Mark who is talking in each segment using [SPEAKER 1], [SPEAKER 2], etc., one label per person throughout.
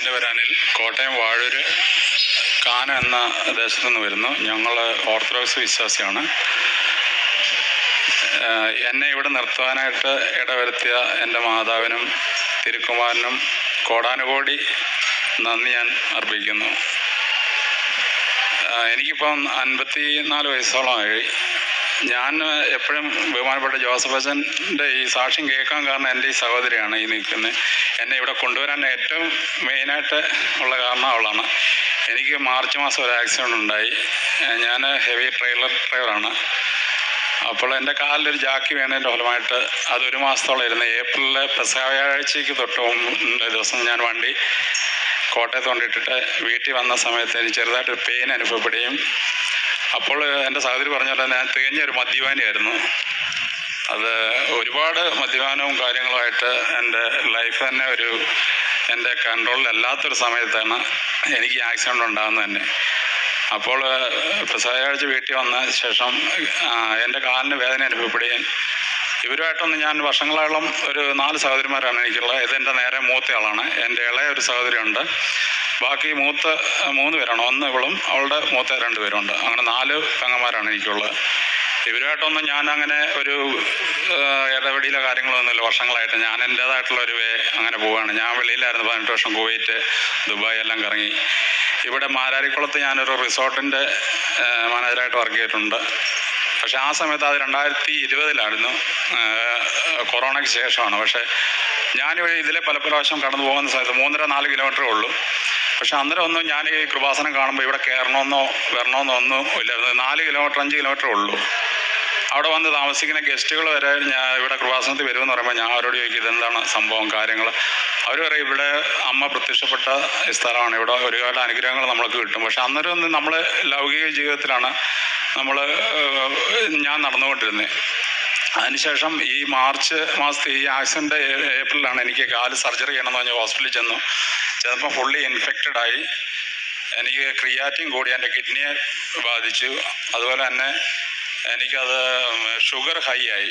[SPEAKER 1] എൻ്റെ പേര് അനിൽ. കോട്ടയം വാഴൂര് കാനം എന്ന ദേശത്തു നിന്ന് വരുന്നു. ഞങ്ങൾ ഓർത്തഡോക്സ് വിശ്വാസിയാണ്. എന്നെ ഇവിടെ നിർത്തുവാനായിട്ട് ഇടവരുത്തിയ എൻ്റെ മാതാവിനും തിരുക്കുമാരനും കോടാനുകോടി നന്ദി ഞാൻ അർപ്പിക്കുന്നു. എനിക്കിപ്പം 54 വയസ്സോളമായി. ഞാൻ എപ്പോഴും ബഹുമാനപ്പെട്ട ജോസഫ് അച്ഛൻ്റെ ഈ സാക്ഷ്യം കേൾക്കാൻ കാരണം എൻ്റെ ഈ സഹോദരിയാണ് ഈ നിൽക്കുന്നത്. എന്നെ ഇവിടെ കൊണ്ടുവരാൻ ഏറ്റവും മെയിനായിട്ട് ഉള്ള കാരണം അവളാണ്. എനിക്ക് മാർച്ച് മാസം ഒരു ആക്സിഡൻ്റ് ഉണ്ടായി. ഞാൻ ഹെവി ട്രെയിലർ ഡ്രൈവറാണ്. അപ്പോൾ എൻ്റെ കാലിലൊരു ജാക്കി വീണതിൻ്റെ ഫലമായിട്ട് അത് 1 മാസത്തോളം ഇരുന്ന്. ഏപ്രിലിലെ പെസഹാഴ്ചയ്ക്ക് തൊട്ട് ദിവസം ഞാൻ വണ്ടി കോട്ടയത്ത് കൊണ്ടിട്ടിട്ട് വീട്ടിൽ വന്ന സമയത്ത് എനിക്ക് ചെറുതായിട്ടൊരു പെയിൻ അനുഭവപ്പെടുകയും, അപ്പോൾ എൻ്റെ സഹോദരി പറഞ്ഞ പോലെ ഞാൻ തികഞ്ഞൊരു മദ്യപാനിയായിരുന്നു. അത് ഒരുപാട് മദ്യപാനവും കാര്യങ്ങളുമായിട്ട് എൻ്റെ ലൈഫ് തന്നെ എൻ്റെ കൺട്രോളിലല്ലാത്തൊരു സമയത്താണ് എനിക്ക് ആക്സിഡൻ്റ് ഉണ്ടാകുന്നത് തന്നെ. അപ്പോൾ പെസഹാഴ്ച വീട്ടിൽ വന്ന ശേഷം എൻ്റെ കാലിന് വേദന അനുഭവപ്പെടുകയും, ഇവരുമായിട്ടൊന്ന് ഞാൻ വർഷങ്ങളോളം ഒരു 4 സഹോദരിമാരാണ് എനിക്കുള്ളത്. ഇതെൻ്റെ നേരെ മൂത്തയാളാണ്. എൻ്റെ ഇളയ ഒരു സഹോദരിയുണ്ട്. ബാക്കി മൂത്ത 3 പേരാണ്. 1 ഇവളും അവളുടെ മൂത്ത 2 പേരുണ്ട്. അങ്ങനെ 4 പെങ്ങന്മാരാണ് എനിക്കുള്ളത്. ഇവരുമായിട്ടൊന്നും ഞാൻ അങ്ങനെ ഒരു ഇടപെടിയിലെ കാര്യങ്ങളൊന്നുമില്ല. വർഷങ്ങളായിട്ട് ഞാൻ എൻ്റേതായിട്ടുള്ളൊരു അങ്ങനെ പോവുകയാണ്. ഞാൻ വെളിയിലായിരുന്നു 18 വർഷം. കുവൈറ്റ്, ദുബായ് എല്ലാം കറങ്ങി. ഇവിടെ മാരാരിക്കുളത്ത് ഞാനൊരു റിസോർട്ടിൻ്റെ മാനേജറായിട്ട് വർക്ക് ചെയ്തിട്ടുണ്ട്. പക്ഷേ ആ സമയത്ത് അത് 2020 കൊറോണയ്ക്ക് ശേഷമാണ്. പക്ഷേ ഞാനിവിടെ ഇതിലെ പല പ്രാവശ്യം കടന്നു പോകുന്ന സമയത്ത് 3.5-4 കിലോമീറ്ററേ ഉള്ളൂ. പക്ഷെ അന്നേരം ഒന്നും ഞാൻ ഈ കൃപാസനം കാണുമ്പോൾ ഇവിടെ കയറണമെന്നോ വരണമെന്നോ ഒന്നും ഇല്ലായിരുന്നു. 4 കിലോമീറ്റർ 5 കിലോമീറ്റർ ഉള്ളൂ. അവിടെ വന്ന് താമസിക്കുന്ന ഗസ്റ്റുകൾ വരെ ഞാൻ ഇവിടെ കൃപാസനത്തിൽ വരുമെന്ന് പറയുമ്പോൾ ഞാൻ അവരോട് ചോദിക്കും ഇതെന്താണ് സംഭവം കാര്യങ്ങൾ. അവർ പറയും ഇവിടെ അമ്മ പ്രത്യക്ഷപ്പെട്ട സ്ഥലമാണ്, ഇവിടെ ഒരുപാട് അനുഗ്രഹങ്ങൾ നമ്മൾക്ക് കിട്ടും. പക്ഷെ അന്നേരം ഒന്നും നമ്മൾ ലൗകിക ജീവിതത്തിലാണ് ഞാൻ നടന്നുകൊണ്ടിരുന്നത്. അതിനുശേഷം ഈ മാർച്ച് മാസത്തെ ഈ ആക്സിഡൻ്റ് ഏപ്രിലാണ് എനിക്ക് കാല് സർജറി ചെയ്യണമെന്ന് പറഞ്ഞ് ഹോസ്പിറ്റലിൽ ചെന്നപ്പോൾ ഫുള്ളി ഇൻഫെക്റ്റഡായി. എനിക്ക് ക്രിയാറ്റിൻ കൂടി എൻ്റെ കിഡ്നിയെ ബാധിച്ചു. അതുപോലെ തന്നെ എനിക്കത് ഷുഗർ ഹൈ ആയി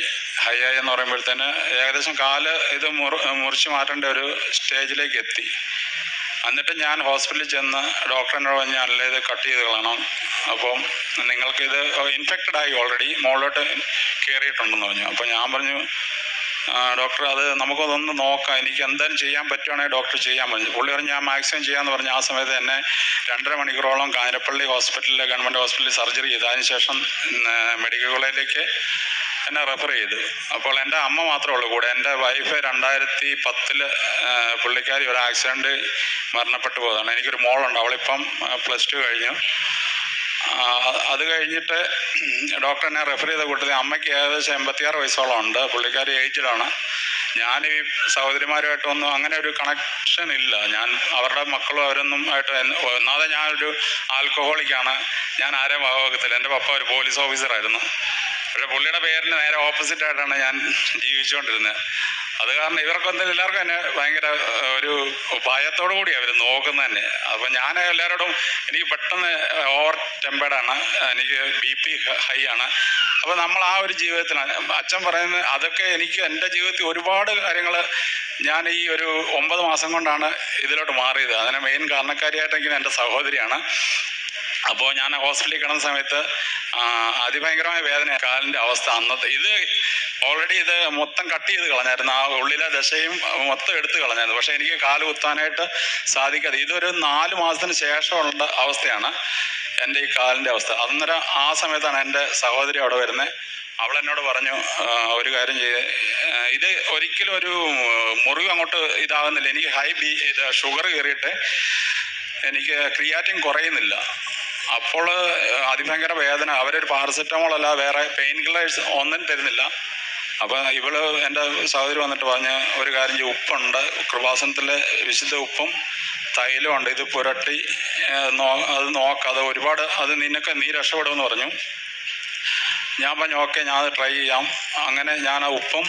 [SPEAKER 1] എന്ന് പറയുമ്പോഴത്തേന് ഏകദേശം കാല് ഇത് മുറിച്ച് മാറ്റേണ്ട ഒരു സ്റ്റേജിലേക്ക് എത്തി. എന്നിട്ട് ഞാൻ ഹോസ്പിറ്റലിൽ ചെന്ന് ഡോക്ടറിനോട് പറഞ്ഞ് അല്ല ഇത് കട്ട് ചെയ്ത് കളയണം, അപ്പം നിങ്ങൾക്കിത് ഇൻഫെക്റ്റഡായി ഓൾറെഡി മുകളിലോട്ട് കയറിയിട്ടുണ്ടെന്ന് പറഞ്ഞു. അപ്പോൾ ഞാൻ പറഞ്ഞു ഡോക്ടർ അത് നമുക്കതൊന്ന് നോക്കാം, എനിക്ക് എന്തായാലും ചെയ്യാൻ പറ്റുവാണെങ്കിൽ ഡോക്ടർ ചെയ്യാൻ പറഞ്ഞു. പുള്ളി പറഞ്ഞു ഞാൻ മാക്സിമം ചെയ്യാമെന്ന് പറഞ്ഞു. ആ സമയത്ത് എന്നെ 2.5 മണിക്കൂറോളം കാഞ്ഞിരപ്പള്ളി ഹോസ്പിറ്റലിൽ ഗവൺമെൻറ് ഹോസ്പിറ്റലിൽ സർജറി ചെയ്തു. അതിനുശേഷം മെഡിക്കൽ കോളേജിലേക്ക് എന്നെ റെഫർ ചെയ്തു. അപ്പോൾ എൻ്റെ അമ്മ മാത്രമേ ഉള്ളൂ കൂടെ. എൻ്റെ വൈഫ് 2010 പുള്ളിക്കാരി ഒരു ആക്സിഡൻറ്റ് മരണപ്പെട്ടു പോയതാണ്. എനിക്കൊരു മോളുണ്ട്, അവളിപ്പം +2 കഴിഞ്ഞു. അത് കഴിഞ്ഞിട്ട് ഡോക്ടർ എന്നെ റെഫർ ചെയ്ത കൂട്ടത്തിൽ അമ്മയ്ക്ക് ഏകദേശം 86 വയസ്സോളം ഉണ്ട്. പുള്ളിക്കാരി ഏജ്ഡാണ്. ഞാൻ ഈ സഹോദരിമാരുമായിട്ടൊന്നും അങ്ങനെ ഒരു കണക്ഷൻ ഇല്ല. ഞാൻ അവരുടെ മക്കളും അവരൊന്നും ആയിട്ട് ഒന്നാമതെ ഞാനൊരു ആൽക്കഹോളിക്കാണ്. ഞാൻ ആരെയും വകവെക്കത്തില്ല. എൻ്റെ പപ്പ ഒരു പോലീസ് ഓഫീസറായിരുന്നു. പക്ഷേ പുള്ളിയുടെ പേരിന് നേരെ ഓപ്പോസിറ്റായിട്ടാണ് ഞാൻ ജീവിച്ചുകൊണ്ടിരുന്നത്. അത് കാരണം ഇവർക്കൊന്നും എല്ലാവർക്കും തന്നെ ഭയങ്കര ഒരു ഭയത്തോടു കൂടി അവർ നോക്കുന്നത് തന്നെ. അപ്പം ഞാൻ എല്ലാവരോടും എനിക്ക് പെട്ടെന്ന് ഓവർ ടെമ്പേർഡാണ്, എനിക്ക് BP ഹൈ ആണ്. അപ്പോൾ നമ്മൾ ആ ഒരു ജീവിതത്തിലാണ് അച്ഛൻ പറയുന്നത്. അതൊക്കെ എനിക്ക് എൻ്റെ ജീവിതത്തിൽ ഒരുപാട് കാര്യങ്ങൾ ഞാൻ ഈ ഒരു 9 മാസം കൊണ്ടാണ് ഇതിലോട്ട് മാറിയത്. അതിന് മെയിൻ കാരണക്കാരിയായിട്ടെങ്കിലും എൻ്റെ സഹോദരിയാണ്. അപ്പോൾ ഞാൻ ഹോസ്പിറ്റലിൽ കിടന്ന സമയത്ത് അതിഭയങ്കരമായ വേദന, കാലിൻ്റെ അവസ്ഥ. അന്നത്തെ ഇത് ഓൾറെഡി ഇത് മൊത്തം കട്ട് ചെയ്ത് കളഞ്ഞായിരുന്നു. ആ ഉള്ളിലെ ദശയും മൊത്തം എടുത്ത് കളഞ്ഞായിരുന്നു. പക്ഷേ എനിക്ക് കാല് കുത്താനായിട്ട് സാധിക്കാതെ ഇതൊരു 4 മാസത്തിന് ശേഷമുള്ള അവസ്ഥയാണ് എൻ്റെ ഈ കാലിൻ്റെ അവസ്ഥ. അന്നേരം ആ സമയത്താണ് എൻ്റെ സഹോദരി അവിടെ വരുന്നത്. അവളെന്നോട് പറഞ്ഞു ഒരു കാര്യം ചെയ്ത് ഇത് ഒരിക്കലും ഒരു മുറിവ് അങ്ങോട്ട് ഇതാകുന്നില്ല. എനിക്ക് ഷുഗർ കയറിയിട്ട് എനിക്ക് ക്രിയാറ്റിൻ കുറയുന്നില്ല. അപ്പോൾ അതിഭയങ്കര വേദന. അവരൊരു പാരസെറ്റമോൾ അല്ല വേറെ പെയിൻ കില്ലേഴ്സ് ഒന്നും തരുന്നില്ല. അപ്പോൾ ഇവള് എൻ്റെ സഹോദരി വന്നിട്ട് പറഞ്ഞ് ഒരു കാര്യം ചെയ്യും, ഉപ്പുണ്ട് കൃപാസനത്തിലെ വിശുദ്ധ ഉപ്പും തൈലം ഉണ്ട്, ഇത് പുരട്ടി അത് നോക്കാതെ ഒരുപാട് അത് നീ രക്ഷപ്പെടുമെന്ന് പറഞ്ഞു. ഞാൻ പറഞ്ഞു ഓക്കെ ഞാൻ അത് ട്രൈ ചെയ്യാം. അങ്ങനെ ഞാൻ ആ ഉപ്പും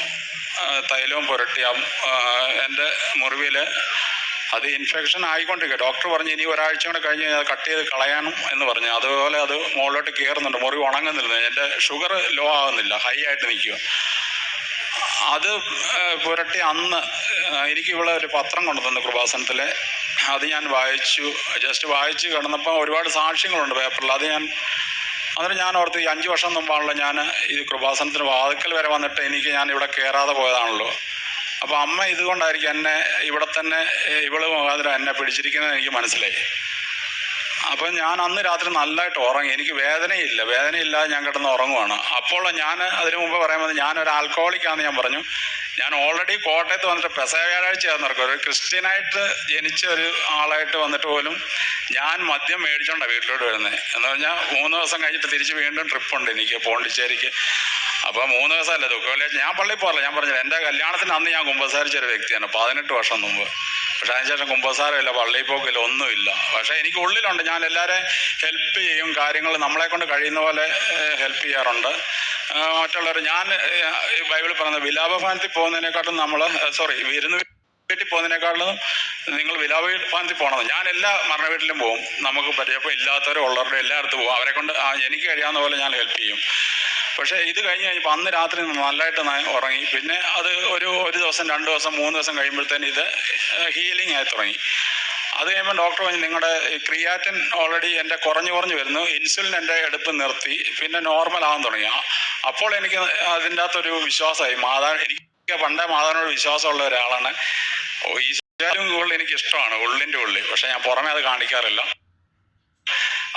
[SPEAKER 1] തൈലവും പുരട്ടി എൻ്റെ മുറിവിൽ അത് ഇൻഫെക്ഷൻ ആയിക്കൊണ്ടിരിക്കുക. ഡോക്ടർ പറഞ്ഞു ഇനി ഒരാഴ്ച കൂടെ കഴിഞ്ഞ് അത് കട്ട് ചെയ്ത് കളയണം എന്ന് പറഞ്ഞു. അതുപോലെ അത് മുകളിലോട്ട് കയറുന്നുണ്ട്, മുറിവ് ഉണങ്ങുന്നില്ല. എൻ്റെ ഷുഗർ ലോ ആകുന്നില്ല, ഹൈ ആയിട്ട് നിൽക്കുക. അത് പുരട്ടി അന്ന് എനിക്ക് ഇവിടെ ഒരു പത്രം കൊണ്ടു തന്നു കൃപാസനത്തിലെ. അത് ഞാൻ വായിച്ചു. ജസ്റ്റ് വായിച്ച് കിടന്നപ്പോൾ ഒരുപാട് സാക്ഷ്യങ്ങളുണ്ട് പേപ്പറിൽ. അതിന് ഞാൻ ഓർത്ത് ഈ 5 വർഷം മുമ്പാണല്ലോ ഞാൻ ഈ കൃപാസനത്തിന് വാതിക്കൽ വരെ വന്നിട്ട് ഞാൻ ഇവിടെ കയറാതെ പോയതാണല്ലോ. അപ്പോൾ അമ്മ ഇതുകൊണ്ടായിരിക്കും എന്നെ ഇവിടെ തന്നെ ഇവള് മുഖാന്തരം എന്നെ പിടിച്ചിരിക്കുന്നത് എനിക്ക് മനസ്സിലായി. അപ്പം ഞാൻ അന്ന് രാത്രി നല്ലതായിട്ട് ഉറങ്ങി. എനിക്ക് വേദനയില്ലാതെ ഞാൻ കിടന്ന് ഉറങ്ങുവാണ്. അപ്പോൾ ഞാൻ അതിനു മുമ്പ് പറയുമ്പോൾ ഞാനൊരു ആൽക്കഹോളിക്കാണെന്ന് ഞാൻ പറഞ്ഞു. ഞാൻ ഓൾറെഡി കോട്ടയത്ത് വന്നിട്ട് പെസഹ വ്യാഴാഴ്ചയായിരുന്നു നടക്കും. ഒരു ക്രിസ്ത്യനായിട്ട് ജനിച്ച ഒരു ആളായിട്ട് വന്നിട്ട് പോലും ഞാൻ മദ്യം മേടിച്ചോണ്ടാണ് വീട്ടിലോട്ട് വരുന്നത്. എന്ന് പറഞ്ഞാൽ 3 ദിവസം കഴിഞ്ഞിട്ട് തിരിച്ച് വീണ്ടും ട്രിപ്പുണ്ട് എനിക്ക് പോണ്ടിച്ചേരിക്ക്. അപ്പോൾ 3 ദിവസമല്ല ദുഃഖമില്ല. ഞാൻ പള്ളിയിൽ പോകില്ല. ഞാൻ പറഞ്ഞില്ല, എൻ്റെ കല്യാണത്തിന് അന്ന് ഞാൻ കുമ്പസാരിച്ചൊരു വ്യക്തിയാണ് 18 വർഷം മുമ്പ്. പക്ഷെ അതിനുശേഷം കുമ്പസാരമില്ല, പള്ളിയിൽ പോക്കില്ല, ഒന്നുമില്ല. പക്ഷേ എനിക്ക് ഉള്ളിലുണ്ട്, ഞാൻ എല്ലാവരെയും ഹെൽപ്പ് ചെയ്യും, കാര്യങ്ങൾ നമ്മളെ കൊണ്ട് കഴിയുന്ന പോലെ ഹെൽപ്പ് ചെയ്യാറുണ്ട് മറ്റുള്ളവർ. ഞാൻ ബൈബിളിൽ പറയുന്നത് വിലാപഭവനത്തിൽ പോകുന്നതിനെക്കാട്ടും വിരുന്ന് വീട്ടിൽ പോകുന്നതിനേക്കാളും നിങ്ങൾ വിലാപഭവനത്തിൽ പോകണം. ഞാൻ എല്ലാ മരണ വീട്ടിലും പോകും. നമുക്ക് പരിചയപ്പോൾ ഇല്ലാത്തവരും ഉള്ളവരുടെ എല്ലായിടത്തും പോകും. അവരെ കൊണ്ട് എനിക്ക് കഴിയാവുന്ന പോലെ ഞാൻ ഹെൽപ്പ് ചെയ്യും. പക്ഷേ ഇത് കഴിഞ്ഞ് കഴിഞ്ഞപ്പോൾ അന്ന് രാത്രി നല്ലതായിട്ട് ഉറങ്ങി. പിന്നെ അത് ഒരു ദിവസം 2 ദിവസം 3 ദിവസം കഴിയുമ്പോഴത്തേന് ഇത് ഹീലിംഗ് ആയി തുടങ്ങി. അത് കഴിയുമ്പോൾ ഡോക്ടർ പറഞ്ഞു, നിങ്ങളുടെ ക്രിയാറ്റിൻ ഓൾറെഡി എൻ്റെ കുറഞ്ഞു വരുന്നു, ഇൻസുലിൻ എൻ്റെ എടുപ്പ് നിർത്തി, പിന്നെ നോർമൽ ആകാൻ തുടങ്ങി. അപ്പോൾ എനിക്ക് അതിൻ്റെ അകത്തൊരു വിശ്വാസമായി. എനിക്ക് പണ്ടേ മാതാവിനോട് വിശ്വാസമുള്ള ഒരാളാണ്. ഈശ്വരനും കൂടുതൽ എനിക്ക് ഇഷ്ടമാണ് ഉള്ളിൻ്റെ ഉള്ളിൽ. പക്ഷെ ഞാൻ പുറമേ അത് കാണിക്കാറില്ല.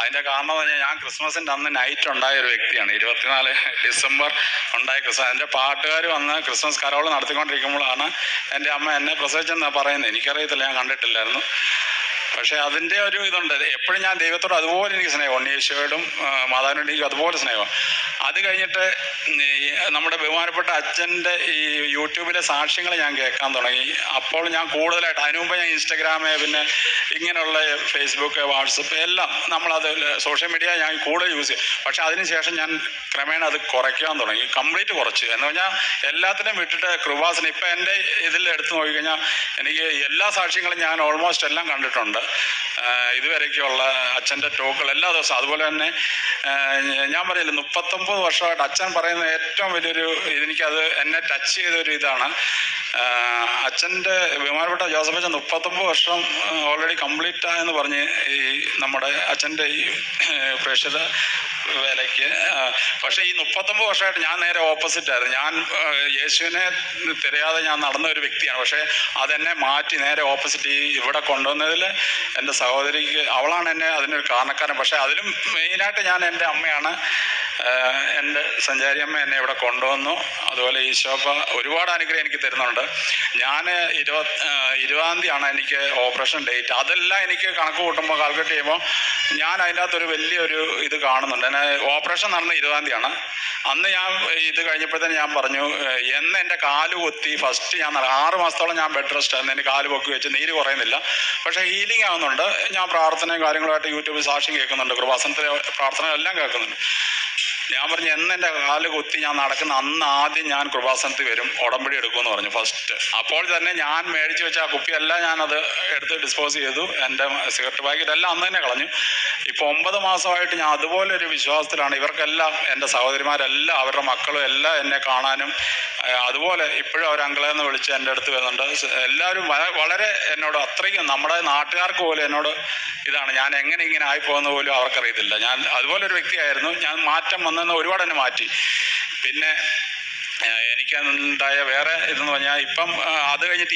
[SPEAKER 1] അതിൻ്റെ കാരണം എന്ന് പറഞ്ഞാൽ ഞാൻ ക്രിസ്മസിൻ്റെ അന്ന് നൈറ്റ് ഉണ്ടായ ഒരു വ്യക്തിയാണ്. 24 ഡിസംബർ ഉണ്ടായ ക്രിസ്മസ്. എൻ്റെ പാട്ടുകാർ വന്ന് ക്രിസ്മസ് കരോൾ നടത്തിക്കൊണ്ടിരിക്കുമ്പോഴാണ് എൻ്റെ അമ്മ എന്നെ പ്രസവിച്ചെന്ന് പറയുന്നത്. എനിക്കറിയത്തില്ല, ഞാൻ കണ്ടിട്ടില്ലായിരുന്നു. പക്ഷേ അതിൻ്റെ ഒരു ഇതുണ്ട്. എപ്പോഴും ഞാൻ ദൈവത്തോട് അതുപോലെ എനിക്ക് സ്നേഹം, ഉണ്ണീശോയോടും മാതാവിനോടും എനിക്ക് അതുപോലെ സ്നേഹം. അത് കഴിഞ്ഞിട്ട് നമ്മുടെ ബഹുമാനപ്പെട്ട അച്ഛൻ്റെ ഈ യൂട്യൂബിലെ സാക്ഷ്യങ്ങൾ ഞാൻ കേൾക്കാൻ തുടങ്ങി. അപ്പോൾ ഞാൻ കൂടുതലായിട്ട്, അതിനു മുമ്പ് ഞാൻ ഇൻസ്റ്റഗ്രാമ്, പിന്നെ ഇങ്ങനെയുള്ള ഫേസ്ബുക്ക്, വാട്സപ്പ് എല്ലാം നമ്മളത് സോഷ്യൽ മീഡിയ ഞാൻ കൂടുതൽ യൂസ് ചെയ്യും. പക്ഷേ അതിനുശേഷം ഞാൻ ക്രമേണ അത് കുറയ്ക്കാൻ തുടങ്ങി, കംപ്ലീറ്റ് കുറച്ച്. എന്ന് പറഞ്ഞാൽ എല്ലാത്തിനും വിട്ടിട്ട് കൃപാസനം. ഇപ്പം എൻ്റെ ഇതിൽ എടുത്തു നോക്കിക്കഴിഞ്ഞാൽ എനിക്ക് എല്ലാ സാക്ഷ്യങ്ങളും ഞാൻ ഓൾമോസ്റ്റ് എല്ലാം കണ്ടിട്ടുണ്ട്. ഇതുവരെയൊക്കെയുള്ള അച്ഛൻ്റെ ടോക്കുകൾ എല്ലാ ദിവസവും. അതുപോലെ തന്നെ ഞാൻ പറയില്ല, 39 വർഷമായിട്ട് അച്ഛൻ പറയുന്ന ഏറ്റവും വലിയൊരു എനിക്കത് എന്നെ ടച്ച് ചെയ്തൊരു ഇതാണ്. അച്ഛൻ്റെ ബഹുമാനപ്പെട്ട ജോസഫ് അച്ഛൻ 39 വർഷം ഓൾറെഡി കംപ്ലീറ്റ് ആയെന്ന് പറഞ്ഞ് ഈ നമ്മുടെ അച്ഛൻ്റെ ഈ പ്രേക്ഷിത വേലയ്ക്ക്. പക്ഷേ ഈ 39 വർഷമായിട്ട് ഞാൻ നേരെ ഓപ്പോസിറ്റായിരുന്നു. ഞാൻ യേശുവിനെ തിരയാതെ ഞാൻ നടന്ന ഒരു വ്യക്തിയാണ്. പക്ഷേ അതെന്നെ മാറ്റി നേരെ ഓപ്പോസിറ്റ് ഇവിടെ കൊണ്ടുവന്നതിൽ എൻ്റെ സഹോദരിക്ക്, അവളാണ് എന്നെ അതിനൊരു കാരണക്കാരൻ. പക്ഷേ അതിലും മെയിനായിട്ട് ഞാൻ എൻ്റെ അമ്മയാണ്. എൻ്റെ സഞ്ചാരി അമ്മ എന്നെ ഇവിടെ കൊണ്ടുവന്നു. അതുപോലെ ഈശോപ്പ ഒരുപാട് അനുഗ്രഹം എനിക്ക് തരുന്നുണ്ട്. ഞാൻ 20-ാം തീയതിയാണ് എനിക്ക് ഓപ്പറേഷൻ ഡേറ്റ്. അതെല്ലാം എനിക്ക് കണക്ക് കൂട്ടുമ്പോൾ കാൽക്കുലേറ്റ് ചെയ്യുമ്പോൾ ഞാൻ അതിൻ്റെ അകത്തൊരു വലിയൊരു ഇത് കാണുന്നുണ്ട്. എന്നെ ഓപ്പറേഷൻ നടന്ന 20-ാം തീയതിയാണ്. അന്ന് ഞാൻ ഇത് കഴിഞ്ഞപ്പോഴത്തേന് ഞാൻ പറഞ്ഞു, എന്ന് എൻ്റെ കാല് കൊത്തി ഫസ്റ്റ് ഞാൻ 6 മാസത്തോളം ഞാൻ ബെഡ് റെസ്റ്റ് ആയിരുന്നു. എൻ്റെ കാല് പൊക്കി വെച്ച് നീര് കുറയുന്നില്ല, പക്ഷേ ഹീലിംഗ് ആവുന്നുണ്ട്. ഞാൻ പ്രാർത്ഥനയും കാര്യങ്ങളുമായിട്ട് യൂട്യൂബിൽ സാക്ഷ്യം കേൾക്കുന്നുണ്ട്, കൃപാസനത്തിലെ പ്രാർത്ഥന എല്ലാം കേൾക്കുന്നുണ്ട്. ഞാൻ പറഞ്ഞു, എന്ന് എൻ്റെ കാല് കുത്തി ഞാൻ നടക്കുന്ന അന്ന് ആദ്യം ഞാൻ കൃപാസനത്തിൽ വരും, ഉടമ്പടി എടുക്കുമെന്ന് പറഞ്ഞു ഫസ്റ്റ്. അപ്പോൾ തന്നെ ഞാൻ മേടിച്ച് വെച്ച ആ കുപ്പിയെല്ലാം ഞാനത് എടുത്ത് ഡിസ്പോസ് ചെയ്തു. എൻ്റെ സിഗരറ്റ് പാക്കറ്റ് എല്ലാം അന്ന് തന്നെ കളഞ്ഞു. ഇപ്പോൾ 9 മാസമായിട്ട് ഞാൻ അതുപോലെ ഒരു വിശ്വാസത്തിലാണ്. ഇവർക്കെല്ലാം, എൻ്റെ സഹോദരിമാരെല്ലാം, അവരുടെ മക്കളും എല്ലാം എന്നെ കാണാനും അതുപോലെ ഇപ്പോഴും അവർ അങ്കിളെന്ന് വിളിച്ച് എൻ്റെ അടുത്ത് വരുന്നുണ്ട്. എല്ലാവരും വളരെ എന്നോട് അത്രയ്ക്കും, നമ്മുടെ നാട്ടുകാർക്ക് പോലും എന്നോട് ഇതാണ്. ഞാൻ എങ്ങനെ ഇങ്ങനെ ആയിപ്പോകുന്ന പോലും അവർക്കറിയത്തില്ല. ഞാൻ അതുപോലെ ഒരു വ്യക്തിയായിരുന്നു. ഞാൻ മാറ്റം വന്നെന്ന് ഒരുപാട് എന്നെ മാറ്റി. പിന്നെ എനിക്കുണ്ടായ വേറെ ഇതെന്ന് പറഞ്ഞാൽ, ഇപ്പം അത് കഴിഞ്ഞിട്ട്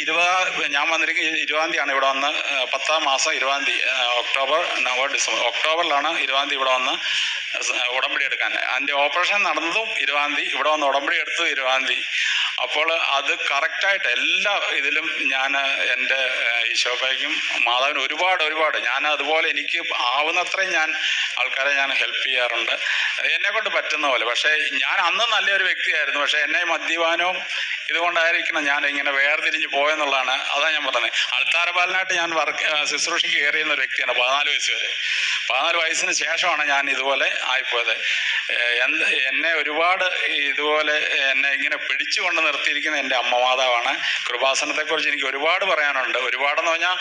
[SPEAKER 1] ഞാൻ വന്നിരിക്കുന്നത് 20-ാം തീയതിയാണ് ഇവിടെ വന്ന്. 10-ാം മാസം 20-ാം തീയതി, ഒക്ടോബർ, നവംബർ, ഡിസംബർ, ഒക്ടോബറിലാണ് 20-ാം തീയതി ഇവിടെ വന്ന് ഉടമ്പടി എടുക്കാൻ. എൻ്റെ ഓപ്പറേഷൻ നടന്നതും 20-ാം തീയതി, ഇവിടെ വന്ന് ഉടമ്പടി എടുത്തത് 20-ാം തീയതി. അപ്പോൾ അത് കറക്റ്റായിട്ട് എല്ലാ ഇതിലും ഞാൻ എൻ്റെ ഈശോപ്പയ്ക്കും മാതാവിനും ഒരുപാട് ഞാൻ അതുപോലെ എനിക്ക് ആവുന്നത്രയും ഞാൻ ആൾക്കാരെ ഞാൻ ഹെൽപ്പ് ചെയ്യാറുണ്ട്, എന്നെക്കൊണ്ട് പറ്റുന്ന പോലെ. പക്ഷേ ഞാൻ അന്ന് നല്ലൊരു വ്യക്തിയായിരുന്നു. പക്ഷേ എന്നെ മദ്യപാനവും ഇതുകൊണ്ടായിരിക്കണം ഞാൻ ഇങ്ങനെ വേർതിരിഞ്ഞ് പോയെന്നുള്ളതാണ്. അതാണ് ഞാൻ പറഞ്ഞത്. അൾത്താരപാലനായിട്ട് ഞാൻ ശുശ്രൂഷയ്ക്ക് കയറിയുന്ന ഒരു വ്യക്തിയാണ് 14 വയസ്സ് വരെ. 14 വയസ്സിന് ശേഷമാണ് ഞാൻ ഇതുപോലെ ആയിപ്പോയത്. എന്നെ ഒരുപാട് ഇതുപോലെ എന്നെ ഇങ്ങനെ പിടിച്ചു കൊണ്ട് നിർത്തിയിരിക്കുന്ന എൻ്റെ അമ്മ മാതാവാണ്. കൃപാസനത്തെക്കുറിച്ച് എനിക്ക് ഒരുപാട് പറയാനുണ്ട്. ഒരുപാടെന്ന് പറഞ്ഞാൽ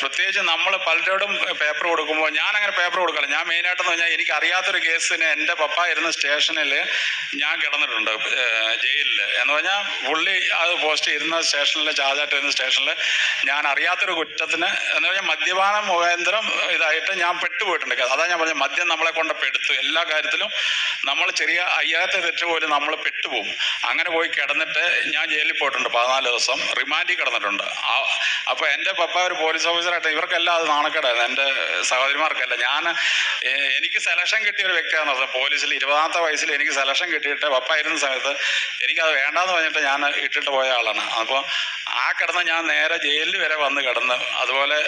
[SPEAKER 1] പ്രത്യേകിച്ച് നമ്മൾ പലരോടും പേപ്പർ കൊടുക്കുമ്പോൾ ഞാൻ അങ്ങനെ പേപ്പർ കൊടുക്കില്ല. ഞാൻ മെയിനായിട്ടെന്ന് പറഞ്ഞാൽ എനിക്ക് അറിയാത്തൊരു കേസിന് എൻ്റെ പപ്പ ഇരുന്ന സ്റ്റേഷനിൽ ഞാൻ കിടന്നിട്ടുണ്ട്, ജയിലിൽ എന്ന് പറഞ്ഞാൽ പുള്ളി അത് പോസ്റ്റ് ഇരുന്ന സ്റ്റേഷനിൽ, ചാർജായിട്ട് ഇരുന്ന സ്റ്റേഷനിൽ ഞാൻ അറിയാത്തൊരു കുറ്റത്തിന് എന്ന് പറഞ്ഞാൽ മദ്യപാനം മുഖാന്തരം ഇതായിട്ട് ഞാൻ പെട്ടുപോയിട്ടുണ്ട്. അതാ ഞാൻ പറഞ്ഞത്, മദ്യം നമ്മളെ കൊണ്ട് പെടുത്തു. എല്ലാ കാര്യത്തിലും നമ്മൾ ചെറിയ അയ്യാത്ത തെറ്റ് പോലും നമ്മൾ പെട്ടുപോകും. അങ്ങനെ പോയി കിടന്നിട്ട് ഞാൻ ജയിലിൽ പോയിട്ടുണ്ട്, 14 ദിവസം റിമാൻഡിൽ കിടന്നിട്ടുണ്ട്. അപ്പോൾ എൻ്റെ പപ്പ ഒരു പോലീസ് ഓഫീസറായിട്ട് ഇവർക്കെല്ലാം അത് നാണക്കേടായിരുന്നു, എൻ്റെ സഹോദരിമാർക്കല്ല. എനിക്ക് സെലക്ഷൻ കിട്ടിയ ഒരു വ്യക്തിയാണെന്ന് പറഞ്ഞത്, പോലീസിൽ 20ാമത്തെ വയസ്സിൽ എനിക്ക് സെലക്ഷൻ കിട്ടിയിട്ട് പപ്പ ഇരുന്ന സമയത്ത് എനിക്കത് വേണ്ടാന്ന് പറഞ്ഞിട്ട് ഞാൻ ഇട്ടിട്ട് പോയ ആളാണ്. അപ്പോൾ ആ കിടന്ന് ഞാൻ നേരെ ജയിലിൽ വരെ വന്ന് കിടന്ന്, അതുപോലെ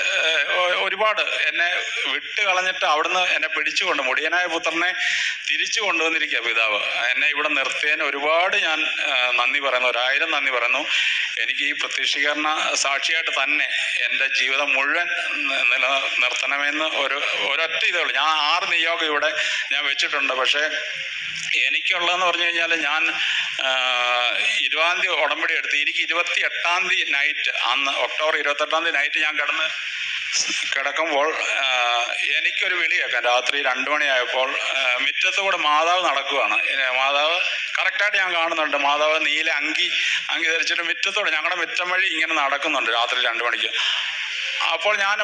[SPEAKER 1] ഒരുപാട് എന്നെ വിട്ട് കളഞ്ഞിട്ട് അവിടുന്ന് എന്നെ പിടിച്ചുകൊണ്ട് മുടിയനായ പുത്രനെ തിരിച്ചു കൊണ്ടുവന്നിരിക്കുക പിതാവ്. എന്നെ ഇവിടെ നിർത്തിയതിന് ഒരുപാട് ഞാൻ നന്ദി പറയുന്നു, 1000 നന്ദി പറയുന്നു. എനിക്ക് ഈ പ്രത്യക്ഷീകരണ സാക്ഷിയായിട്ട് തന്നെ എൻ്റെ ജീവിതം മുഴുവൻ നിലനിർത്തണമെന്ന് ഒരൊറ്റ ഇതേ ഉള്ളൂ. ഞാൻ 6 നിയോഗം ഇവിടെ ഞാൻ വെച്ചിട്ടുണ്ട്. പക്ഷേ എനിക്കുള്ളതെന്ന് പറഞ്ഞു കഴിഞ്ഞാൽ ഞാൻ 20ാം തീയതി ഉടമ്പടി എടുത്ത് എനിക്ക് 28ാം തീയതി നൈറ്റ്, അന്ന് ഒക്ടോബർ 28ാം തീയതി നൈറ്റ് ഞാൻ കിടക്കുമ്പോൾ എനിക്കൊരു വിളി കേൾക്കാം. രാത്രി 2 മണിയായപ്പോൾ മുറ്റത്തുകൂടെ മാതാവ് നടക്കുകയാണ്. മാതാവ് കറക്റ്റായിട്ട് ഞാൻ കാണുന്നുണ്ട്. മാതാവ് നീല അങ്കി ധരിച്ചിട്ട് മുറ്റത്തോടെ ഞങ്ങളുടെ മുറ്റം വഴി ഇങ്ങനെ നടക്കുന്നുണ്ട് രാത്രി 2 മണിക്ക്. അപ്പോൾ ഞാൻ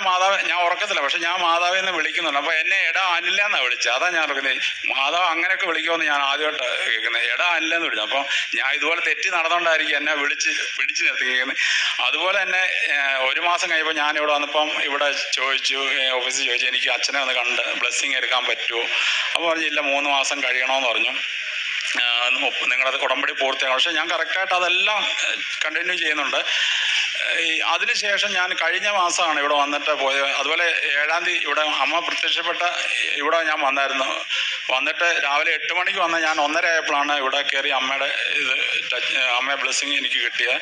[SPEAKER 1] ഉറക്കത്തില്ല, പക്ഷെ ഞാൻ മാതാവിൽ നിന്ന് വിളിക്കുന്നുണ്ട്. അപ്പോൾ എന്നെ എടാ അനില്ല എന്നാണ് വിളിച്ചത്. അതാ ഞാൻ ഓർക്കുന്നത്, മാതാവ് അങ്ങനെയൊക്കെ വിളിക്കുമെന്ന് ഞാൻ ആദ്യമായിട്ട് കേൾക്കുന്നത്. എടാ അനില്ല എന്ന് വിളിച്ചു. അപ്പോൾ ഞാൻ ഇതുപോലെ തെറ്റി നടന്നുകൊണ്ടായിരിക്കും എന്നെ പിടിച്ച് നിർത്തിയിരിക്കുന്നത്. അതുപോലെ തന്നെ 1 മാസം കഴിയുമ്പോൾ ഞാൻ ഇവിടെ വന്നപ്പം ഇവിടെ ഓഫീസിൽ ചോദിച്ചു എനിക്ക് അച്ഛനെ ഒന്ന് കണ്ട് ബ്ലെസ്സിങ് എടുക്കാൻ പറ്റുമോ? അപ്പോൾ പറഞ്ഞില്ല, 3 മാസം കഴിയണമെന്ന് പറഞ്ഞു. നിങ്ങളത് ഉടമ്പടി പൂർത്തിയാക്കണം. പക്ഷെ ഞാൻ കറക്റ്റായിട്ട് അതെല്ലാം കണ്ടിന്യൂ ചെയ്യുന്നുണ്ട്. അതിനുശേഷം ഞാൻ കഴിഞ്ഞ മാസമാണ് ഇവിടെ വന്നിട്ട് പോയത്. അതുപോലെ 7ാം തീയതി ഇവിടെ അമ്മ പ്രത്യക്ഷപ്പെട്ട ഇവിടെ ഞാൻ വന്നിട്ട് രാവിലെ 8 മണിക്ക് വന്ന ഞാൻ 1:30 ആയപ്പോഴാണ് ഇവിടെ കയറി അമ്മയുടെ ബ്ലെസ്സിങ് എനിക്ക് കിട്ടിയത്.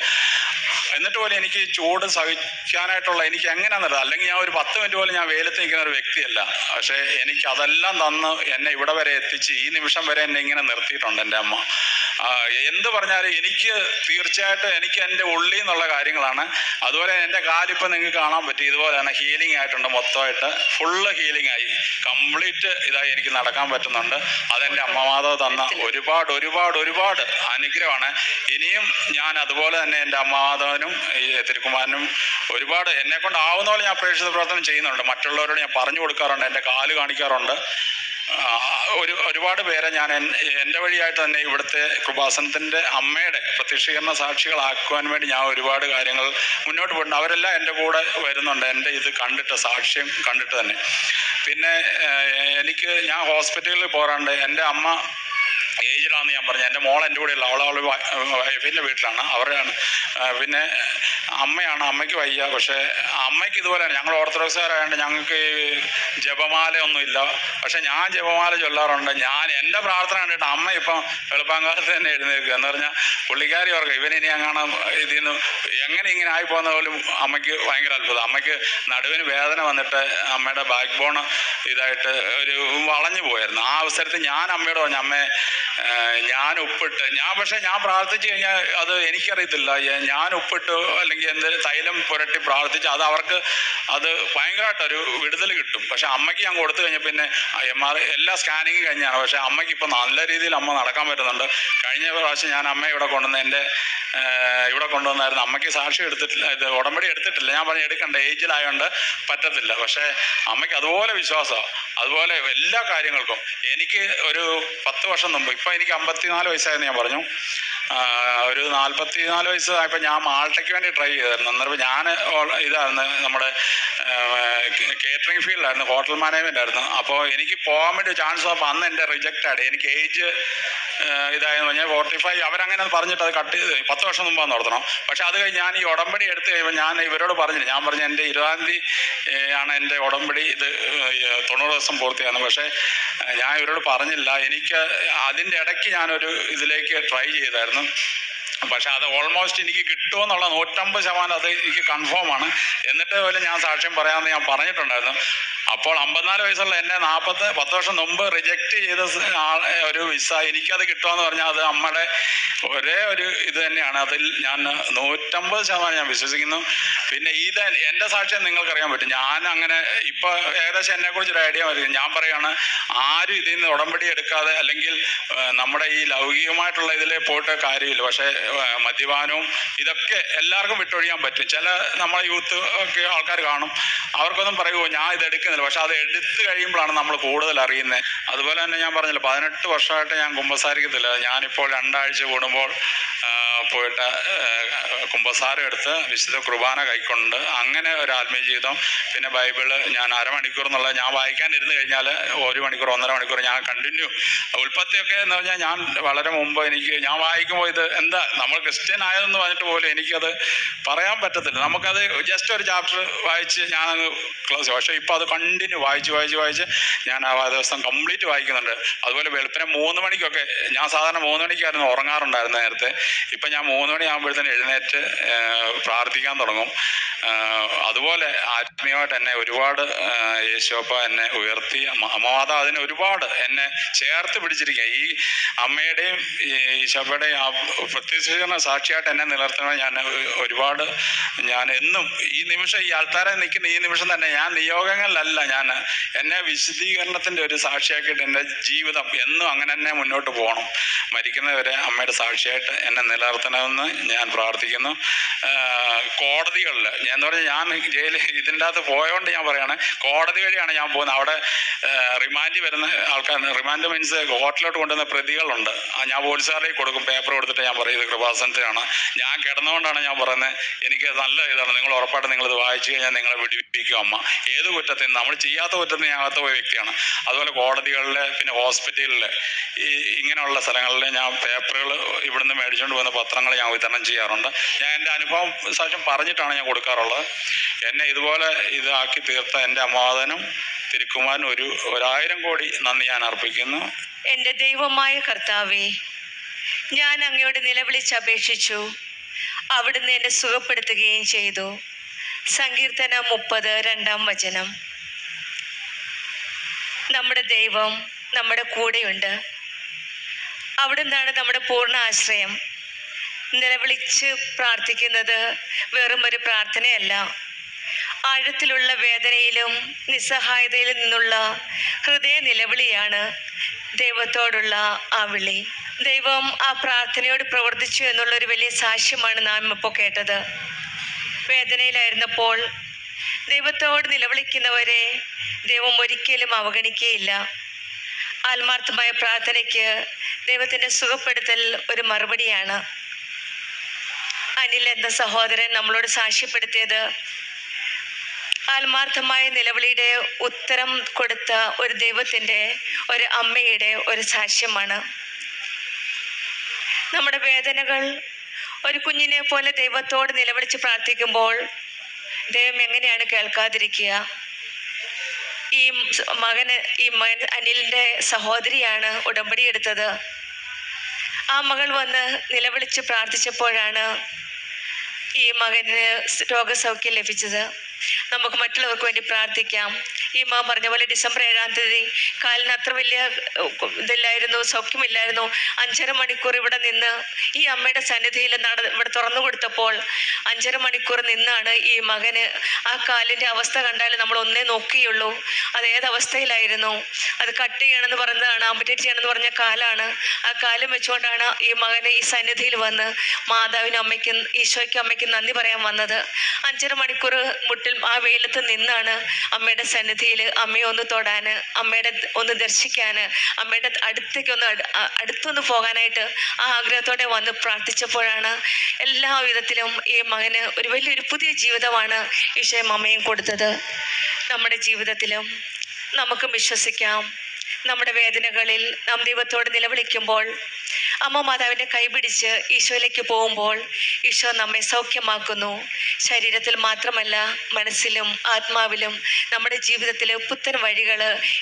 [SPEAKER 1] എന്നിട്ട് പോലും എനിക്ക് ചൂട് സഹിക്കാനായിട്ടുള്ള എനിക്ക് എങ്ങനെയാണെന്നറിയാം. അല്ലെങ്കിൽ ഞാൻ ഒരു 10 മിനിറ്റ് പോലും ഞാൻ വെയിലത്ത് നിൽക്കുന്ന ഒരു വ്യക്തിയല്ല. പക്ഷേ എനിക്ക് അതെല്ലാം തന്ന് എന്നെ ഇവിടെ വരെ എത്തിച്ച് ഈ നിമിഷം വരെ എന്നെ ഇങ്ങനെ നിർത്തിയിട്ടുണ്ട് എൻ്റെ അമ്മ. എന്ത് പറഞ്ഞാലും എനിക്ക് തീർച്ചയായിട്ടും എനിക്ക് എൻ്റെ ഉള്ളിൽ നിന്നുള്ള കാര്യങ്ങളാണ്. അതുപോലെ എൻ്റെ കാലിപ്പോൾ നിങ്ങൾക്ക് കാണാൻ പറ്റും, ഇതുപോലെ തന്നെ ഹീലിംഗ് ആയിട്ടുണ്ട്. മൊത്തമായിട്ട് ഫുള്ള് ഹീലിംഗ് ആയി, കംപ്ലീറ്റ് ഇതായി എനിക്ക് നടക്കാൻ പറ്റുന്നുണ്ട്. അതെൻ്റെ അമ്മ മാതാവ് തന്ന ഒരുപാട് ഒരുപാട് ഒരുപാട് അനുഗ്രഹമാണ്. ഇനിയും ഞാൻ അതുപോലെ തന്നെ എൻ്റെ അമ്മ മാതാവിനും തിരുക്കുമാരനും ഒരുപാട് എന്നെ കൊണ്ട് ആവുന്ന പോലെ ഞാൻ പ്രേക്ഷിത പ്രവർത്തനം ചെയ്യുന്നുണ്ട്. മറ്റുള്ളവരോട് ഞാൻ പറഞ്ഞു കൊടുക്കാറുണ്ട്, എൻ്റെ കാല് കാണിക്കാറുണ്ട്. ഒരുപാട് പേരെ ഞാൻ എൻ്റെ വഴിയായിട്ട് തന്നെ ഇവിടുത്തെ കൃപാസനത്തിൻ്റെ അമ്മയുടെ പ്രത്യക്ഷീകരണ സാക്ഷികളാക്കുവാൻ വേണ്ടി ഞാൻ ഒരുപാട് കാര്യങ്ങൾ മുന്നോട്ട് പോയിട്ടുണ്ട്. അവരെല്ലാം എൻ്റെ കൂടെ വരുന്നുണ്ട്, എൻ്റെ ഇത് കണ്ടിട്ട്, സാക്ഷ്യം കണ്ടിട്ട് തന്നെ. പിന്നെ ഞാൻ ഹോസ്പിറ്റലിൽ പോകാറുണ്ട്. എൻ്റെ അമ്മ ഏജിലാണെന്ന് ഞാൻ പറഞ്ഞു. എൻ്റെ മോൾ എൻ്റെ കൂടെയുള്ള അവൾ വൈഫിൻ്റെ വീട്ടിലാണ്, അവരാണ്. പിന്നെ അമ്മയ്ക്ക് വയ്യ. പക്ഷേ അമ്മയ്ക്ക് ഇതുപോലെയാണ്. ഞങ്ങൾ ഓർത്തഡോക്സുകാരായതുകൊണ്ട് ഞങ്ങൾക്ക് ജപമാല ഒന്നുമില്ല. പക്ഷെ ഞാൻ ജപമാല ചൊല്ലാറുണ്ട്. എൻ്റെ പ്രാർത്ഥന കണ്ടിട്ട് അമ്മ ഇപ്പം വെളുപ്പാങ്കാലത്ത് തന്നെ എഴുന്നേൽക്കുക എന്ന് പറഞ്ഞാൽ പുള്ളിക്കാരി ഓർക്കുക ഇവനിനി അങ്ങനെ ഇതിൽ നിന്ന് എങ്ങനെ ഇങ്ങനെ ആയിപ്പോകുന്ന പോലും അമ്മയ്ക്ക് ഭയങ്കര അത്ഭുതം. അമ്മയ്ക്ക് നടുവിന് വേദന വന്നിട്ട് അമ്മയുടെ ബാക്ക് ബോൺ ഇതായിട്ട് ഒരു വളഞ്ഞു പോയായിരുന്നു. ആ അവസരത്തിൽ ഞാൻ അമ്മയോട് പറഞ്ഞു, അമ്മേ പക്ഷേ ഞാൻ പ്രാർത്ഥിച്ചു കഴിഞ്ഞാൽ അത് എനിക്കറിയത്തില്ല, ഞാൻ ഉപ്പിട്ട് അല്ലെങ്കിൽ എന്തെങ്കിലും തൈലം പുരട്ടി പ്രാർത്ഥിച്ച് അവർക്ക് അത് ഭയങ്കരമായിട്ടൊരു വിടുതൽ കിട്ടും. പക്ഷെ അമ്മയ്ക്ക് ഞാൻ കൊടുത്തു കഴിഞ്ഞാൽ പിന്നെ MR എല്ലാ സ്കാനിങ്ങും കഴിഞ്ഞാണ്. പക്ഷെ അമ്മയ്ക്ക് ഇപ്പം നല്ല രീതിയിൽ അമ്മ നടക്കാൻ പറ്റുന്നുണ്ട്. കഴിഞ്ഞ പ്രാവശ്യം ഞാൻ അമ്മ ഇവിടെ കൊണ്ടുവന്നായിരുന്നു. അമ്മയ്ക്ക് സാക്ഷി എടുത്തിട്ടില്ല, ഇത് ഉടമ്പടി എടുത്തിട്ടില്ല. ഞാൻ പറഞ്ഞു എടുക്കണ്ട, ഏജിലായതുകൊണ്ട് പറ്റത്തില്ല. പക്ഷേ അമ്മയ്ക്ക് അതുപോലെ വിശ്വാസമാണ്. അതുപോലെ എല്ലാ കാര്യങ്ങൾക്കും എനിക്ക് ഒരു 10 വർഷം മുമ്പ്, ഇപ്പം എനിക്ക് 54 വയസ്സായെന്ന് ഞാൻ പറഞ്ഞു, ഒരു 44 വയസ്സായപ്പോൾ ഞാൻ മാൾട്ടയ്ക്ക് വേണ്ടി ട്രൈ ചെയ്തായിരുന്നു. അന്നേരം ഞാൻ ഇതായിരുന്നു, നമ്മുടെ കേറ്ററിംഗ് ഫീൽഡിലായിരുന്നു, ഹോട്ടൽ മാനേജ്മെൻ്റ് ആയിരുന്നു. അപ്പോൾ എനിക്ക് പോകാൻ വേണ്ടി ചാൻസ് അപ്പോൾ അന്ന് എൻ്റെ റിജക്റ്റാണ്. എനിക്ക് ഏജ് ഇതായെന്ന് പറഞ്ഞാൽ 45. അവരങ്ങനെ പറഞ്ഞിട്ട് അത് കട്ട് ചെയ്ത് 10 വർഷം മുമ്പാന്ന് നടത്തണം. പക്ഷെ അത് കഴിഞ്ഞ് ഞാൻ ഈ ഉടമ്പടി എടുത്ത് കഴിയുമ്പോൾ ഞാൻ ഇവരോട് പറഞ്ഞില്ല. ഞാൻ പറഞ്ഞു എൻ്റെ 20ാം തീയതി ആണ് എൻ്റെ ഉടമ്പടി, ഇത് 90 ദിവസം പൂർത്തിയാണ്. പക്ഷേ ഞാൻ ഇവരോട് പറഞ്ഞില്ല. എനിക്ക് അതിൻ്റെ ഇടയ്ക്ക് ഞാനൊരു ഇതിലേക്ക് ട്രൈ ചെയ്തായിരുന്നു. പക്ഷെ അത് ഓൾമോസ്റ്റ് എനിക്ക് കിട്ടുമെന്നുള്ള 150% അത് എനിക്ക് കൺഫേമാണ്. എന്നിട്ട് പോലും ഞാൻ സാക്ഷ്യം പറയാമെന്ന് ഞാൻ പറഞ്ഞിട്ടുണ്ടായിരുന്നു. അപ്പോൾ 54 വയസ്സുള്ള എന്നെ 10 വർഷം മുമ്പ് റിജക്റ്റ് ചെയ്ത ഒരു വിസ എനിക്കത് കിട്ടുമെന്ന് പറഞ്ഞാൽ അത് അമ്മയുടെ ഒരേ ഒരു ഇത് തന്നെയാണ്. അതിൽ ഞാൻ 150% ഞാൻ വിശ്വസിക്കുന്നു. പിന്നെ ഇത് എൻ്റെ സാക്ഷ്യം നിങ്ങൾക്കറിയാൻ പറ്റും. ഞാൻ അങ്ങനെ ഇപ്പോൾ ഏകദേശം എന്നെക്കുറിച്ചൊരു ഐഡിയ മതി. ഞാൻ പറയാണ്, ആരും ഇതിൽ നിന്ന് ഉടമ്പടി എടുക്കാതെ അല്ലെങ്കിൽ നമ്മുടെ ഈ ലൗകികമായിട്ടുള്ള ഇതിൽ പോയിട്ട് കാര്യമില്ല. പക്ഷേ മദ്യപാനവും ഇതൊക്കെ എല്ലാവർക്കും വിട്ടൊഴിയാൻ പറ്റും. ചില നമ്മളെ യൂത്ത് ഒക്കെ ആൾക്കാർ കാണും, അവർക്കൊന്നും പറയുമോ ഞാൻ ഇത് എടുക്കുന്നില്ല. പക്ഷെ അത് എടുത്തു കഴിയുമ്പോഴാണ് നമ്മൾ കൂടുതൽ അറിയുന്നത്. അതുപോലെ തന്നെ ഞാൻ പറഞ്ഞില്ല, 18 വർഷമായിട്ട് ഞാൻ കുമ്പസാരിക്കത്തില്ല. ഞാനിപ്പോൾ 2 ആഴ്ച കൂടുമ്പോൾ പോയിട്ട് കുമ്പസാരം എടുത്ത് വിശുദ്ധ കുർബാന കൈക്കൊണ്ട് അങ്ങനെ ഒരു ആത്മീയ ജീവിതം. പിന്നെ ബൈബിള് ഞാൻ അരമണിക്കൂർ എന്നുള്ളത് ഞാൻ വായിക്കാനിരുന്ന് കഴിഞ്ഞാൽ 1 മണിക്കൂർ 1.5 മണിക്കൂർ ഞാൻ കണ്ടിന്യൂ. ഉൽപ്പത്തിയൊക്കെ എന്ന് പറഞ്ഞാൽ ഞാൻ വളരെ മുമ്പ് ഞാൻ വായിക്കുമ്പോൾ ഇത് എന്താ നമ്മൾ ക്രിസ്ത്യൻ ആയതെന്ന് പറഞ്ഞിട്ട് പോലും എനിക്കത് പറയാൻ പറ്റത്തില്ല. നമുക്കത് ജസ്റ്റ് ഒരു ചാപ്റ്റർ വായിച്ച് ഞാനത് ക്ലോസ്. പക്ഷേ ഇപ്പോൾ അത് കണ്ടിന്യൂ വായിച്ച് ഞാൻ ആ ദിവസം കംപ്ലീറ്റ് വായിക്കുന്നുണ്ട്. അതുപോലെ വെളുപ്പിനെ 3 മണിക്കൊക്കെ, ഞാൻ സാധാരണ 3 മണിക്കായിരുന്നു ഉറങ്ങാറുണ്ടായിരുന്നു നേരത്തെ. ഇപ്പം ഞാൻ 3 മണിയാകുമ്പോഴത്തേന് എഴുന്നേറ്റ് പ്രാർത്ഥിക്കാൻ തുടങ്ങും. അതുപോലെ ആത്മീയമായിട്ട് എന്നെ ഒരുപാട് യേശോപ്പ എന്നെ ഉയർത്തി. അമ്മമാത അതിനെ ഒരുപാട് എന്നെ ചേർത്ത് പിടിച്ചിരിക്കുക. ഈ അമ്മയുടെയും ഈശോപ്പയുടെയും ആ പ്രത്യക്ഷീകരണ സാക്ഷിയായിട്ട് എന്നെ നിലനിർത്തണമെന്ന് ഞാൻ എന്നും ഈ നിമിഷം ഈ ആൾക്കാരെ നിൽക്കുന്ന ഈ നിമിഷം തന്നെ ഞാൻ നിയോഗങ്ങളിലല്ല, ഞാൻ എന്നെ വിശുദ്ധീകരണത്തിൻ്റെ ഒരു സാക്ഷിയാക്കിയിട്ട് എൻ്റെ ജീവിതം എന്നും അങ്ങനെ തന്നെ മുന്നോട്ട് പോകണം. മരിക്കുന്നവരെ അമ്മയുടെ സാക്ഷിയായിട്ട് എന്നെ നിലനിർത്തണമെന്ന് ഞാൻ പ്രാർത്ഥിക്കുന്നു. കോടതികളിൽ എന്ന് പറഞ്ഞാൽ ഞാൻ ജയിലിൽ ഇതിൻ്റെ അകത്ത് പോയതുകൊണ്ട് ഞാൻ പറയുകയാണ്, കോടതി വഴിയാണ് ഞാൻ പോകുന്നത്. അവിടെ റിമാൻഡ് വരുന്ന ആൾക്കാർ, റിമാൻഡ് മീൻസ് കോർട്ടിലോട്ട് കൊണ്ടുവന്ന പ്രതികളുണ്ട്. ഞാൻ പോലീസുകാരുടെ കൊടുക്കും, പേപ്പർ കൊടുത്തിട്ട് ഞാൻ പറയും ഇത് കൃപാസനത്തിലാണ്. ഞാൻ കിടന്നുകൊണ്ടാണ് ഞാൻ പറയുന്നത്, എനിക്ക് നല്ല ഇതാണ്, നിങ്ങൾ ഉറപ്പായിട്ട് നിങ്ങളിത് വായിച്ചു കഴിഞ്ഞാൽ നിങ്ങളെ വിടിവിപ്പിക്കും അമ്മ. ഏത് കുറ്റത്തിൽ നിന്ന്, നമ്മൾ ചെയ്യാത്ത കുറ്റത്തിൽ നിന്ന് അകത്ത് പോയ വ്യക്തിയാണ്. അതുപോലെ കോടതികളിൽ, പിന്നെ ഹോസ്പിറ്റലിൽ, ഇങ്ങനെയുള്ള സ്ഥലങ്ങളിൽ ഞാൻ പേപ്പറുകൾ ഇവിടുന്ന് മേടിച്ചുകൊണ്ട് പോകുന്ന പത്രങ്ങൾ ഞാൻ വിതരണം ചെയ്യാറുണ്ട്. ഞാൻ എൻ്റെ അനുഭവം സാക്ഷ്യം പറഞ്ഞിട്ടാണ് ഞാൻ കൊടുക്കാറുള്ളത്. എന്നെ ഇതുപോലെ ഇതാക്കി തീർത്ത എൻ്റെ അമ്മാവനും തിരുക്കുമാരനും 1000 കോടി നന്ദി ഞാൻ അർപ്പിക്കുന്നു.
[SPEAKER 2] എൻ്റെ ദൈവമായ കർത്താവേ, ഞാൻ അങ്ങയോട് നിലവിളിച്ചപേക്ഷിച്ചു, അവിടുന്ന് എന്നെ സുഖപ്പെടുത്തുകയും ചെയ്തു. സങ്കീർത്തനം 30 2-ാം വചനം. നമ്മുടെ ദൈവം നമ്മുടെ കൂടെയുണ്ട്. അവിടുന്നാണ് നമ്മുടെ പൂർണ്ണ ആശ്രയം. നിലവിളിച്ച് പ്രാർത്ഥിക്കുന്നത് വെറും ഒരു പ്രാർത്ഥനയല്ല, ആഴത്തിലുള്ള വേദനയിലും നിസ്സഹായതയിൽ നിന്നുള്ള ഹൃദയ നിലവിളിയാണ് ദൈവത്തോടുള്ള ആ വിളി. ദൈവം ആ പ്രാർത്ഥനയോട് പ്രവർത്തിച്ചു എന്നുള്ളൊരു വലിയ സാക്ഷ്യമാണ് നാം ഇപ്പോൾ കേട്ടത്. വേദനയിലായിരുന്നപ്പോൾ ദൈവത്തോട് നിലവിളിക്കുന്നവരെ ദൈവം ഒരിക്കലും അവഗണിക്കുകയില്ല. ആത്മാർത്ഥമായ പ്രാർത്ഥനയ്ക്ക് ദൈവത്തിൻ്റെ സുഖപ്പെടുത്തൽ ഒരു മറുപടിയാണ്. അനിൽ എന്ന സഹോദരൻ നമ്മളോട് സാക്ഷ്യപ്പെടുത്തിയത് ആത്മാർത്ഥമായ നിലവിളിയുടെ ഉത്തരം കൊടുത്ത ഒരു ദൈവത്തിൻ്റെ, ഒരു അമ്മയുടെ ഒരു സാക്ഷ്യമാണ്. നമ്മുടെ വേദനകൾ ഒരു കുഞ്ഞിനെ പോലെ ദൈവത്തോട് നിലവിളിച്ച് പ്രാർത്ഥിക്കുമ്പോൾ ദൈവം എങ്ങനെയാണ് കേൾക്കാതിരിക്കുക? ഈ മകൻ അനിലിൻ്റെ സഹോദരിയാണ് ഉടമ്പടി എടുത്തത്. ആ മകൾ വന്ന് നിലവിളിച്ച് പ്രാർത്ഥിച്ചപ്പോഴാണ് ഈ മകന് രോഗസൗഖ്യം ലഭിച്ചത്. നമുക്ക് മറ്റുള്ളവർക്ക് വേണ്ടി പ്രാർത്ഥിക്കാം. ഈ മകൻ പറഞ്ഞ പോലെ ഡിസംബർ 7-ാം തീയതി കാലിന് അത്ര വലിയ ഇതില്ലായിരുന്നു, സൗഖ്യമില്ലായിരുന്നു. 5.5 മണിക്കൂർ ഇവിടെ നിന്ന് ഈ അമ്മയുടെ സന്നിധിയിൽ ഇവിടെ തുറന്നു കൊടുത്തപ്പോൾ 5.5 മണിക്കൂർ നിന്നാണ് ഈ മകന് ആ കാലിൻ്റെ അവസ്ഥ കണ്ടാൽ നമ്മൾ ഒന്നേ നോക്കുകയുള്ളൂ. അത് ഏതവസ്ഥയിലായിരുന്നു. അത് കട്ട് ചെയ്യണമെന്ന് പറഞ്ഞതാണ്, ആംപുറ്റേറ്റ് ചെയ്യണമെന്ന് പറഞ്ഞ കാലാണ്. ആ കാലം വെച്ചുകൊണ്ടാണ് ഈ മകന് ഈ സന്നിധിയിൽ വന്ന് മാതാവിനും അമ്മയ്ക്കും ഈശോയ്ക്കും അമ്മയ്ക്കും നന്ദി പറയാൻ വന്നത്. 5.5 മണിക്കൂർ മുട്ടിൽ ആ വെയിലത്ത് നിന്നാണ് അമ്മയുടെ സന്നിധിയിൽ അമ്മയെ ഒന്ന് തൊടാൻ, അമ്മയുടെ ഒന്ന് ദർശിക്കാൻ, അമ്മയുടെ അടുത്തൊന്ന് പോകാനായിട്ട് ആ ആഗ്രഹത്തോടെ വന്ന് പ്രാർത്ഥിച്ചപ്പോഴാണ് എല്ലാ വിധത്തിലും ഈ മകന് ഒരു വലിയൊരു പുതിയ ജീവിതമാണ് ഈശോയും അമ്മയും കൊടുത്തത്. നമ്മുടെ ജീവിതത്തിലും നമുക്ക് വിശ്വസിക്കാം. നമ്മുടെ വേദനകളിൽ നാം ദൈവത്തോട് നിലവിളിക്കുമ്പോൾ, അമ്മ മാതാവിൻ്റെ കൈപിടിച്ച് ഈശോയിലേക്ക് പോകുമ്പോൾ ഈശോ നമ്മെ സൗഖ്യമാക്കുന്നു. ശരീരത്തിൽ മാത്രമല്ല, മനസ്സിലും ആത്മാവിലും നമ്മുടെ ജീവിതത്തിലെ പുത്തൻ വഴികൾ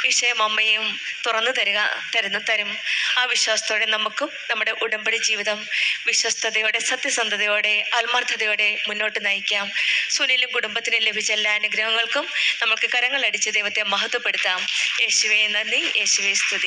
[SPEAKER 2] ഈശോയും അമ്മയും തുറന്നു തരും. ആ വിശ്വാസത്തോടെ നമുക്കും നമ്മുടെ ഉടമ്പടി ജീവിതം വിശ്വസ്തയോടെ, സത്യസന്ധതയോടെ, ആത്മാർത്ഥതയോടെ മുന്നോട്ട് നയിക്കാം. സുനിലും കുടുംബത്തിനും ലഭിച്ച എല്ലാ അനുഗ്രഹങ്ങൾക്കും നമുക്ക് കരങ്ങളടിച്ച് ദൈവത്തെ മഹത്വപ്പെടുത്താം. യേശുവേ നന്ദി, യേശുവേ സ്തുതി.